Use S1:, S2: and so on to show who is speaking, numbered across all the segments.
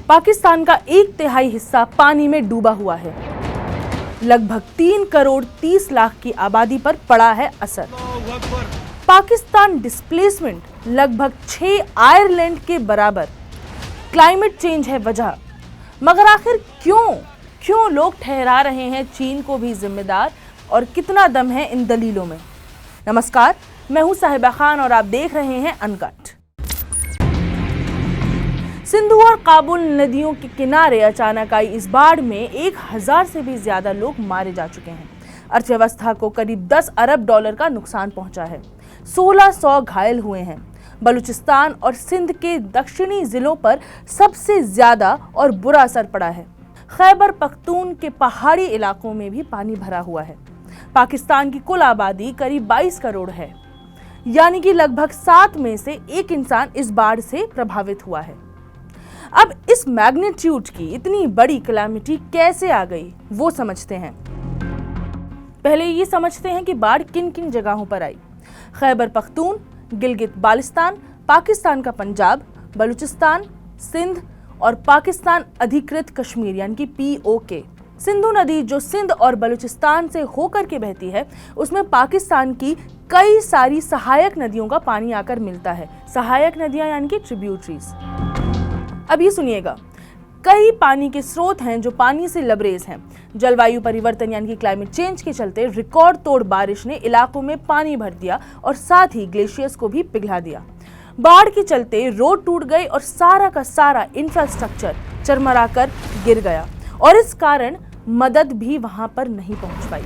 S1: पाकिस्तान का 1/3 हिस्सा पानी में डूबा हुआ है। लगभग 3 करोड़ 30 लाख की आबादी पर पड़ा है असर। पाकिस्तान डिस्प्लेसमेंट लगभग 6 आयरलैंड के बराबर। क्लाइमेट चेंज है वजह, मगर आखिर क्यों लोग ठहरा रहे हैं चीन को भी जिम्मेदार, और कितना दम है इन दलीलों में। नमस्कार, मैं हूं साहिबा खान और आप देख रहे हैं अनकट। सिंधु और काबुल नदियों के किनारे अचानक आई इस बाढ़ में 1000 से भी ज्यादा लोग मारे जा चुके हैं। अर्थव्यवस्था को करीब 10 अरब डॉलर का नुकसान पहुंचा है। 1600 घायल हुए हैं। बलूचिस्तान और सिंध के दक्षिणी जिलों पर सबसे ज्यादा और बुरा असर पड़ा है। खैबर पख्तून के पहाड़ी इलाकों में भी पानी भरा हुआ है। पाकिस्तान की कुल आबादी करीब 22 करोड़ है, यानी कि लगभग 7 में से 1 इंसान इस बाढ़ से प्रभावित हुआ है। अब इस मैग्नीट्यूड की इतनी बड़ी कैलामिटी कैसे आ गई, वो समझते हैं। पहले ये समझते हैं कि बाढ़ किन किन जगहों पर आई। खैबर पख्तून, गिलगित बाल्टिस्तान, पाकिस्तान का पंजाब, बलूचिस्तान, सिंध और पाकिस्तान अधिकृत कश्मीर यानी कि POK। सिंधु नदी जो सिंध और बलूचिस्तान से होकर के बहती है, उसमें पाकिस्तान की कई सारी सहायक नदियों का पानी आकर मिलता है। सहायक नदियां यानी कि ट्रिब्यूटरीज। अब ये सुनिएगा, कई पानी के स्रोत हैं जो पानी से लबरेज हैं। जलवायु परिवर्तन यानी कि क्लाइमेट चेंज के चलते रिकॉर्ड तोड़ बारिश ने इलाकों में पानी भर दिया और साथ ही ग्लेशियर्स को भी पिघला दिया। बाढ़ के चलते रोड टूट गई और सारा का सारा इंफ्रास्ट्रक्चर चरमराकर गिर गया, और इस कारण मदद भी वहां पर नहीं पहुंच पाई।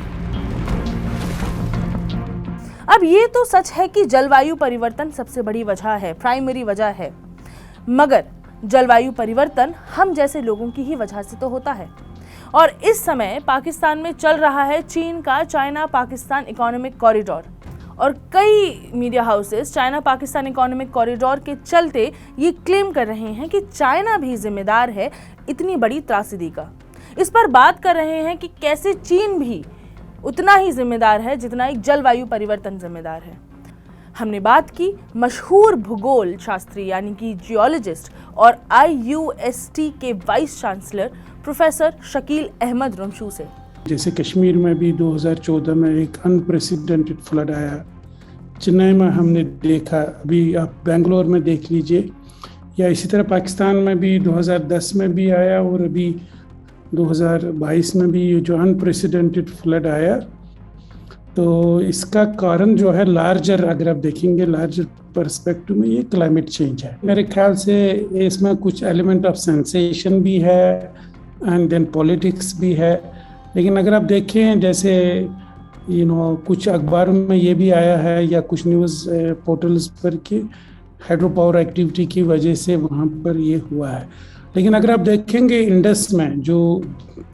S1: अब ये तो सच है कि जलवायु परिवर्तन सबसे बड़ी वजह है, प्राइमरी वजह है, मगर जलवायु परिवर्तन हम जैसे लोगों की ही वजह से तो होता है। और इस समय पाकिस्तान में चल रहा है चीन का चाइना पाकिस्तान इकोनॉमिक कॉरिडोर, और कई media houses China Pakistan economic corridor के चलते ये क्लेम कर रहे हैं कि चाइना भी जिम्मेदार है इतनी बड़ी त्रासदी का। इस पर बात कर रहे हैं कि कैसे चीन भी उतना ही जिम्मेदार है जितना एक जलवायु परिवर्तन जिम्मेदार है। हमने बात की मशहूर भूगोल शास्त्री यानी कि जियोलॉजिस्ट और IUST के vice chancellor professor Shakeel Ahmad Romshoo से।
S2: जैसे कश्मीर में भी 2014 में एक अनप्रेसिडेंटेड फ्लड आया, चेन्नई में हमने देखा, अभी आप बेंगलोर में देख लीजिए, या इसी तरह पाकिस्तान में भी 2010 में भी आया और अभी 2022 में भी जो अनप्रेसिडेंटेड फ्लड आया। तो इसका कारण जो है लार्जर, अगर आप देखेंगे लार्जर पर्सपेक्टिव में, ये क्लाइमेट चेंज है। मेरे ख्याल से इसमें कुछ एलिमेंट ऑफ सेंसेशन भी है एंड देन पॉलिटिक्स भी है। लेकिन अगर आप देखें, जैसे कुछ अखबारों में ये भी आया है या कुछ न्यूज़ पोर्टल्स पर कि हाइड्रो पावर एक्टिविटी की वजह से वहाँ पर ये हुआ है। लेकिन अगर आप देखेंगे इंडस में, जो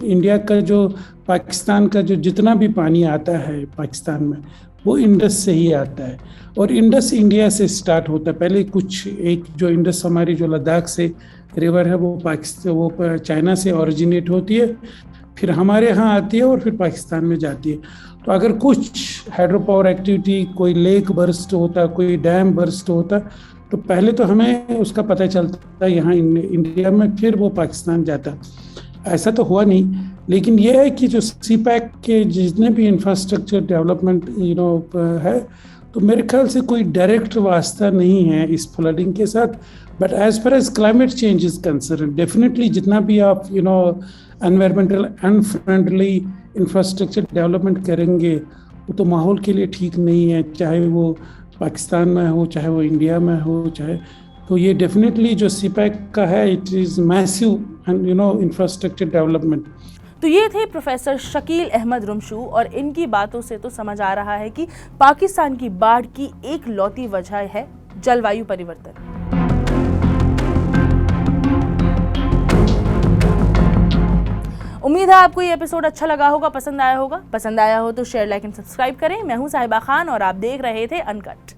S2: इंडिया का जो पाकिस्तान का जो जितना भी पानी आता है पाकिस्तान में, वो इंडस से ही आता है, और इंडस इंडिया से स्टार्ट होता है। पहले कुछ एक जो इंडस हमारी जो लद्दाख से रिवर है वो चाइना से ओरिजिनेट होती है, फिर हमारे यहाँ आती है और फिर पाकिस्तान में जाती है। तो अगर कुछ हाइड्रो पावर एक्टिविटी, कोई लेक बर्स्ट होता, कोई डैम बर्स्ट होता, तो पहले तो हमें उसका पता चलता यहाँ इंडिया में, फिर वो पाकिस्तान जाता। ऐसा तो हुआ नहीं, लेकिन ये है कि जो CPEC के जितने भी इंफ्रास्ट्रक्चर डेवलपमेंट है, तो मेरे ख्याल से कोई डायरेक्ट वास्ता नहीं है इस फ्लडिंग के साथ। But as far as climate change is concern, definitely जितना भी आप एनवायरमेंटल अनफ्रेंडली इंफ्रास्ट्रक्चर डेवलपमेंट करेंगे, वो तो माहौल के लिए ठीक नहीं है, चाहे वो पाकिस्तान में हो, चाहे वो इंडिया में हो, चाहे। तो ये डेफिनेटली जो CPEC का है, it is massive infrastructure development.
S1: तो ये थे प्रोफेसर शकील अहमद रुमशू, और इनकी बातों से तो समझ आ रहा है कि पाकिस्तान की बाढ़ की एक लौती वजह है जलवायु परिवर्तन। उम्मीद है आपको ये एपिसोड अच्छा लगा होगा, पसंद आया होगा। पसंद आया हो तो शेयर, लाइक एंड सब्सक्राइब करें। मैं हूं साहिबा खान और आप देख रहे थे अनकट।